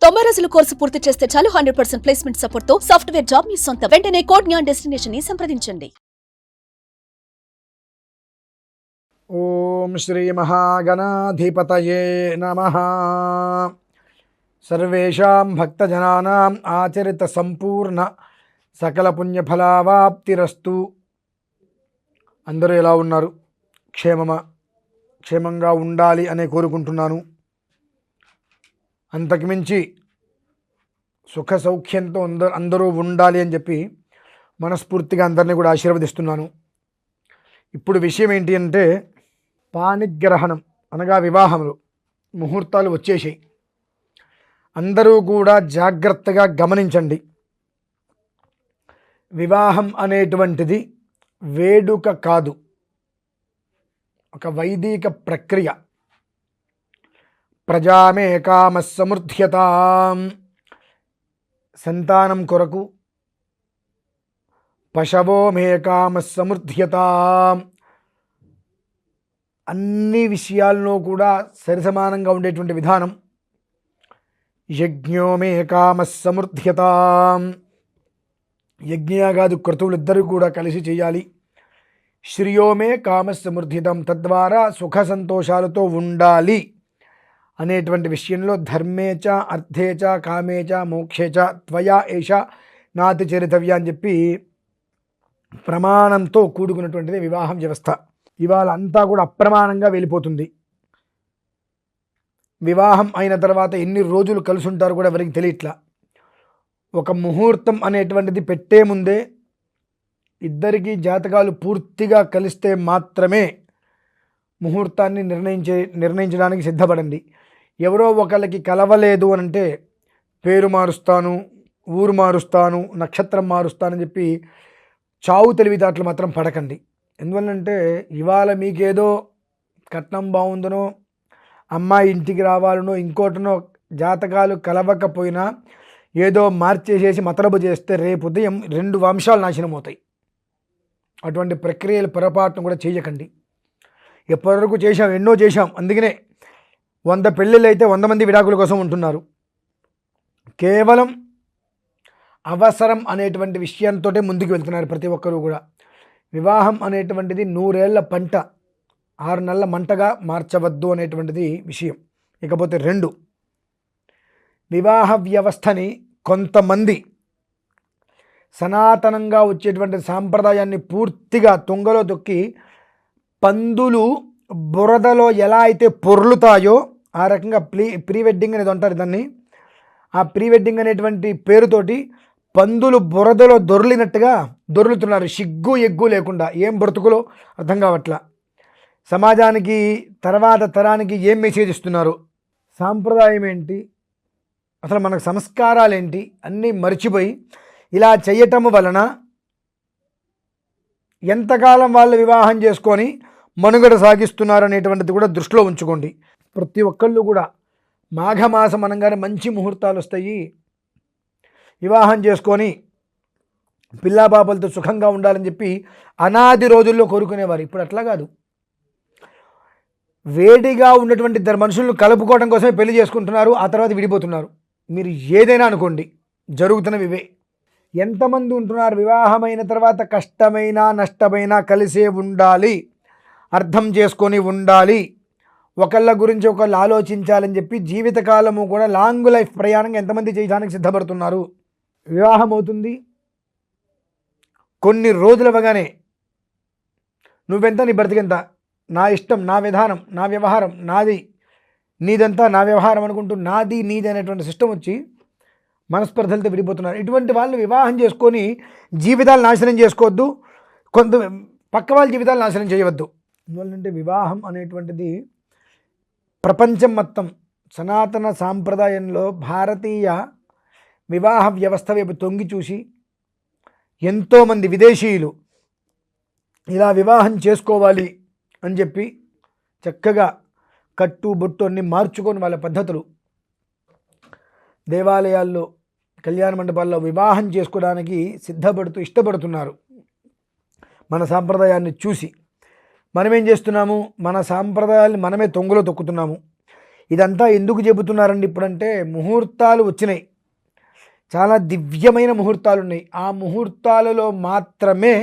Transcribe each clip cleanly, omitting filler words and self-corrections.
90 రోజుల కోర్సు పూర్తి చేస్తే చాలు 100% ప్లేస్మెంట్ సపోర్ట్ తో సాఫ్ట్వేర్ జాబ్ మీ సొంతం. వెంటనే కోడ్ జ్ఞాన్ డెస్టినేషన్ ని సంప్రదించండి. ఓం శ్రీ మహాగణాధిపతయే నమః. సర్వేషాం భక్తజనానాం ఆచరిత సంపూర్ణ సకల పుణ్యఫలావాప్తిరస్తు. అందరూ ఎలా ఉన్నారు? క్షేమంగా ఉండాలి అనే కోరుకుంటున్నాను. అంతకుమించి సుఖ సౌఖ్యంతో అందరూ ఉండాలి అని చెప్పి మనస్ఫూర్తిగా అందరినీ కూడా ఆశీర్వదిస్తున్నాను. ఇప్పుడు విషయం ఏంటి అంటే, పాణిగ్రహణం అనగా వివాహములు ముహూర్తాలు వచ్చేసాయి. అందరూ కూడా జాగ్రత్తగా గమనించండి. వివాహం అనేటువంటిది వేడుక కాదు, ఒక వైదిక ప్రక్రియ. ప్రజామే కామ సమృద్ధ్యతాం, సంతానం కొరకు పశవో మే కామ సమృద్ధ్యతాం. అన్ని విషయాల్లో కూడా సరిసమానంగా ఉండేటువంటి విధానం. యజ్ఞో మే కామ సమృద్ధ్యతాం, యజ్ఞయాగాది క్రతువులిద్దరూ కూడా కలిసి చేయాలి. శ్రియోమే కామ సమృద్ధితం, తద్వారా సుఖ సంతోషాలతో ఉండాలి అనేటువంటి విషయంలో ధర్మేచ అర్థేచ కామేచ మోక్షేచ త్వయా ఏష నాతి చరితవ్య అని చెప్పి ప్రమాణంతో కూడుకున్నటువంటిది వివాహం వ్యవస్థ. ఇవాళ అంతా కూడా అప్రమాణంగా వెళ్ళిపోతుంది. వివాహం అయిన తర్వాత ఎన్ని రోజులు కలిసి ఉంటారో కూడా ఎవరికి తెలియట్లా. ఒక ముహూర్తం అనేటువంటిది పెట్టే ముందే ఇద్దరికి జాతకాలు పూర్తిగా కలిస్తే మాత్రమే ముహూర్తాన్ని నిర్ణయించడానికి సిద్ధపడండి. ఎవరో ఒకళ్ళకి కలవలేదు అని అంటే పేరు మారుస్తాను, ఊరు మారుస్తాను, నక్షత్రం మారుస్తానని చెప్పి చావు తెలివితేటలు మాత్రం పడకండి. ఎందువల్లంటే ఇవాళ మీకేదో కట్నం బాగుందనో, అమ్మాయి ఇంటికి రావాలనో, ఇంకోటనో జాతకాలు కలవకపోయినా ఏదో మార్చేసేసి మతలబు చేస్తే రేపు ఉదయం 2 వంశాలు నాశనం అవుతాయి. అటువంటి ప్రక్రియలు పొరపాటును కూడా చేయకండి. ఎప్పటివరకు చేశాం, ఎన్నో చేశాం. అందుకనే 100 పెళ్ళిళ్ళు అయితే 100 మంది విడాకుల కోసం ఉంటున్నారు. కేవలం అవసరం అనేటువంటి విషయంతో ముందుకు వెళ్తున్నారు ప్రతి ఒక్కరూ కూడా. వివాహం అనేటువంటిది 100 ఏళ్ల పంట, 6 నెలల మంటగా మార్చవద్దు అనేటువంటిది విషయం. ఇకపోతే 2, వివాహ వ్యవస్థని కొంతమంది సనాతనంగా వచ్చేటువంటి సాంప్రదాయాన్ని పూర్తిగా తుంగలో తొక్కి పందులు బురదలో ఎలా అయితే పొర్లుతాయో ఆ రకంగా ప్రీ వెడ్డింగ్ అనేది అంటారు దాన్ని. ఆ ప్రీ వెడ్డింగ్ అనేటువంటి పేరుతోటి పందులు బురదలో దొర్లినట్టుగా దొర్లుతున్నారు, సిగ్గు ఎగ్గు లేకుండా. ఏం బ్రతుకులో అర్థం కావట్లా. సమాజానికి తర్వాత తరానికి ఏం మెసేజ్ ఇస్తున్నారు, సాంప్రదాయం ఏంటి, అసలు మనకు సంస్కారాలు ఏంటి అన్నీ మర్చిపోయి ఇలా చేయటం వలన ఎంతకాలం వాళ్ళు వివాహం చేసుకొని మనుగడ సాగిస్తున్నారు అనేటువంటిది కూడా దృష్టిలో ఉంచుకోండి. ప్రతి ఒక్కళ్ళు కూడా మాఘమాసం అనగానే మంచి ముహూర్తాలు వస్తాయి, వివాహం చేసుకొని పిల్లాపాపలతో సుఖంగా ఉండాలని చెప్పి అనాది రోజుల్లో కోరుకునేవారు. ఇప్పుడు అట్లా కాదు. వేడిగా ఉన్నటువంటి 2 మనుషులను కలుపుకోవడం కోసమే పెళ్లి చేసుకుంటున్నారు, ఆ తర్వాత విడిపోతున్నారు. మీరు ఏదైనా అనుకోండి, జరుగుతున్నవి ఇవే. ఎంతమంది ఉంటున్నారు వివాహమైన తర్వాత కష్టమైనా నష్టమైనా కలిసే ఉండాలి, అర్థం చేసుకొని ఉండాలి, ఒకళ్ళ గురించి ఒకళ్ళు ఆలోచించాలని చెప్పి జీవితకాలము కూడా లాంగ్ లైఫ్ ప్రయాణంగా ఎంతమంది చేయడానికి సిద్ధపడుతున్నారు. వివాహం అవుతుంది, కొన్ని రోజులు అవ్వగానే నువ్వెంత, నీ బ్రతికెంత, నా ఇష్టం, నా విధానం, నా వ్యవహారం, నాది, నీదంతా నా వ్యవహారం అనుకుంటూ నాది నీది అనేటువంటి సిస్టమ్ వచ్చి మనస్పర్ధలతో విడిపోతున్నారు. ఇటువంటి వాళ్ళు వివాహం చేసుకొని జీవితాలు నాశనం చేసుకోవద్దు, కొంత పక్క వాళ్ళ జీవితాలు నాశనం చేయవద్దు. ఎందువల్లంటే వివాహం అనేటువంటిది ప్రపంచం మొత్తం సనాతన సాంప్రదాయంలో భారతీయ వివాహ వ్యవస్థ వైపు తొంగి చూసి ఎంతోమంది విదేశీయులు ఇలా వివాహం చేసుకోవాలి అని చెప్పి చక్కగా కట్టు బొట్టు అన్ని మార్చుకొని వాళ్ళ పద్ధతులు దేవాలయాల్లో, కళ్యాణ మండపాల్లో వివాహం చేసుకోవడానికి ఇష్టపడుతున్నారు. మన సాంప్రదాయాన్ని చూసి మనమేం చేస్తున్నాము, మన సాంప్రదాయాన్ని మనమే తొంగలో తొక్కుతున్నాము. ఇదంతా ఎందుకు చెబుతున్నారండి ఇప్పుడంటే ముహూర్తాలు వచ్చినాయి, చాలా దివ్యమైన ముహూర్తాలు ఉన్నాయి. ఆ ముహూర్తాలలో మాత్రమే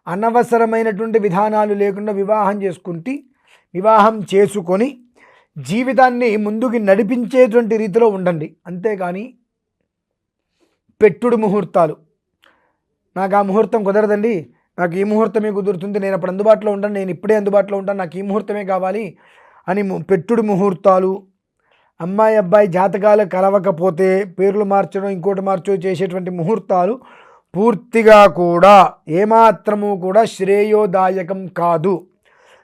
అనవసరమైనటువంటి విధానాలు లేకుండా వివాహం చేసుకొని జీవితాన్ని ముందుకు నడిపించేటువంటి రీతిలో ఉండండి. అంతేకాని పెట్టుడు ముహూర్తాలు, నాకు ఆ ముహూర్తం కుదరదండి, నాకు ఈ ముహూర్తమే కుదురుతుంది, నేను అప్పుడు అందుబాటులో ఉంటాను, నేను ఇప్పుడే అందుబాటులో ఉంటాను, నాకు ఈ ముహూర్తమే కావాలి అని పెట్టుడు ముహూర్తాలు, అమ్మాయి అబ్బాయి జాతకాలు కలవకపోతే పేర్లు మార్చడం ఇంకోటి మార్చడం చేసేటువంటి ముహూర్తాలు పూర్తిగా కూడా ఏమాత్రము కూడా శ్రేయోదాయకం కాదు.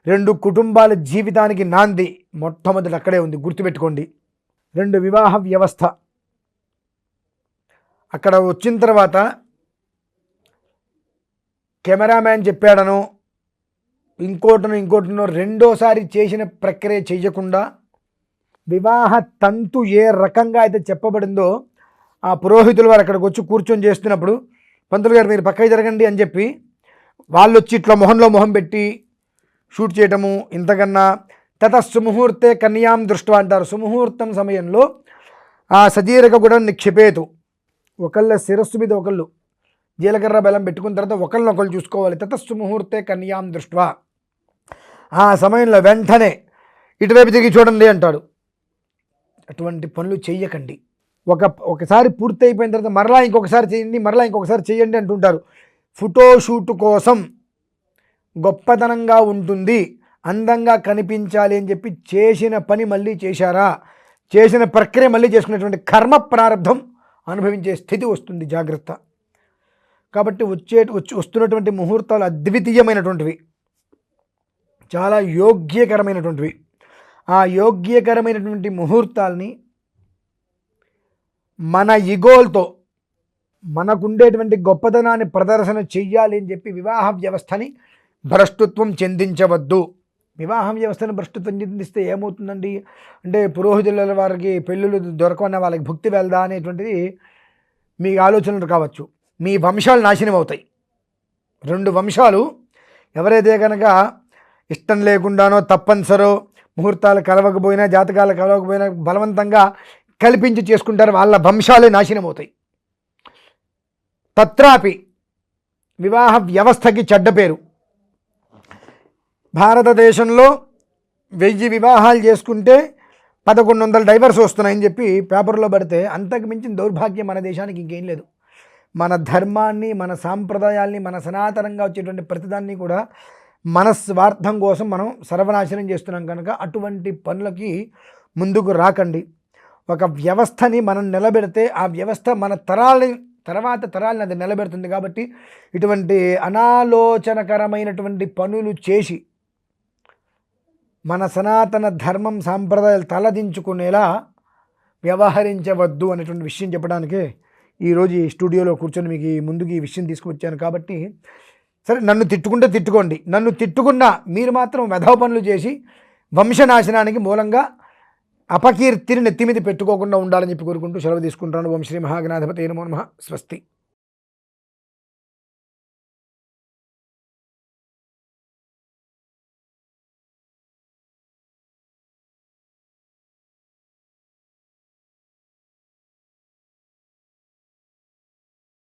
2 కుటుంబాల జీవితానికి నాంది మొట్టమొదటి అక్కడే ఉంది, గుర్తుపెట్టుకోండి. 2 వివాహ వ్యవస్థ అక్కడ వచ్చిన తర్వాత కెమెరామ్యాన్ చెప్పాడనో ఇంకోటనో రెండోసారి చేసిన ప్రక్రియ చేయకుండా వివాహ తంతు ఏ రకంగా అయితే చెప్పబడిందో ఆ పురోహితులు వారు అక్కడికి వచ్చి కూర్చొని చేస్తున్నప్పుడు పంతులు గారు మీరు పక్కకి జరగండి అని చెప్పి వాళ్ళు వచ్చి ఇట్లా మొహంలో మొహం పెట్టి షూట్ చేయటము. ఇంతకన్నా తతస్సుముహూర్తే కన్యాం దృష్టి అంటారు. సుముహూర్తం సమయంలో ఆ సజీరక కూడా నిక్షిపేతు, ఒకళ్ళ శిరస్సు మీద ఒకళ్ళు జీలకర్ర బెల్లం పెట్టుకున్న తర్వాత ఒకళ్ళనొకళ్ళు చూసుకోవాలి. తతస్సుముహూర్తే కన్యాం దృష్ట్వా, ఆ సమయంలో వెంటనే ఇటువైపు తిరిగి చూడండి అంటాడు. అటువంటి పనులు చెయ్యకండి. ఒకసారి పూర్తి అయిపోయిన తర్వాత మరలా ఇంకొకసారి చేయండి అంటుంటారు. ఫోటోషూట్ కోసం గొప్పతనంగా ఉంటుంది, అందంగా కనిపించాలి అని చెప్పి చేసిన పని మళ్ళీ చేశారా, చేసిన ప్రక్రియ మళ్ళీ చేసుకునేటువంటి కర్మ ప్రారంభం అనుభవించే స్థితి వస్తుంది. జాగ్రత్త. కాబట్టి వస్తున్నటువంటి ముహూర్తాలు అద్వితీయమైనటువంటివి, చాలా యోగ్యకరమైనటువంటివి. ఆ యోగ్యకరమైనటువంటి ముహూర్తాలని మన ఇగోల్తో మనకుండేటువంటి గొప్పతనాన్ని ప్రదర్శన చెయ్యాలి అని చెప్పి వివాహ వ్యవస్థని భ్రష్టత్వం చెందించవద్దు. వివాహ వ్యవస్థను భ్రష్టత్వం చెందిస్తే ఏమవుతుందండి అంటే పురోహితుల వారికి పెళ్ళిళ్ళు దొరకవన్న వాళ్ళకి భుక్తి వెళ్దా అనేటువంటిది మీ ఆలోచనలు కావచ్చు. మీ వంశాలు నాశనం అవుతాయి. 2 వంశాలు ఎవరైతే కనుక ఇష్టం లేకుండానో తప్పనిసరో ముహూర్తాలు కలవకపోయినా జాతకాలు కలవకపోయినా బలవంతంగా కల్పించి చేసుకుంటారు, వాళ్ళ వంశాలే నాశనం అవుతాయి. తత్రాపి వివాహ వ్యవస్థకి చెడ్డ పేరు. భారతదేశంలో 1000 వివాహాలు చేసుకుంటే 1100 డైవర్స్ వస్తున్నాయని చెప్పి పేపర్లో పడితే అంతకు మించిన దౌర్భాగ్యం మన దేశానికి ఇంకేం లేదు. మన ధర్మాన్ని, మన సాంప్రదాయాల్ని, మన సనాతనంగా వచ్చేటువంటి ప్రతిదాన్ని కూడా మన స్వార్థం కోసం మనం సర్వనాశనం చేస్తున్నాం కనుక అటువంటి పనులకి ముందుకు రాకండి. ఒక వ్యవస్థని మనం నిలబెడితే ఆ వ్యవస్థ మన తర్వాత తరాలని అది నిలబెడుతుంది. కాబట్టి ఇటువంటి అనాలోచనకరమైనటువంటి పనులు చేసి మన సనాతన ధర్మం సాంప్రదాయాలు తలదించుకునేలా వ్యవహరించవద్దు అనేటువంటి విషయం చెప్పడానికే ఈరోజు ఈ స్టూడియోలో కూర్చొని మీకు ముందుకు ఈ విషయం తీసుకువచ్చాను. కాబట్టి సరే, నన్ను తిట్టుకుంటే తిట్టుకోండి, నన్ను తిట్టుకున్నా మీరు మాత్రం వెధవ పనులు చేసి వంశనాశనానికి మూలంగా అపకీర్తిని నెత్తిమీద పెట్టుకోకుండా ఉండాలని చెప్పి కోరుకుంటూ సెలవు తీసుకుంటాను. ఓం శ్రీ మహాగణాధిపతయే నమో నమః. స్వస్తి.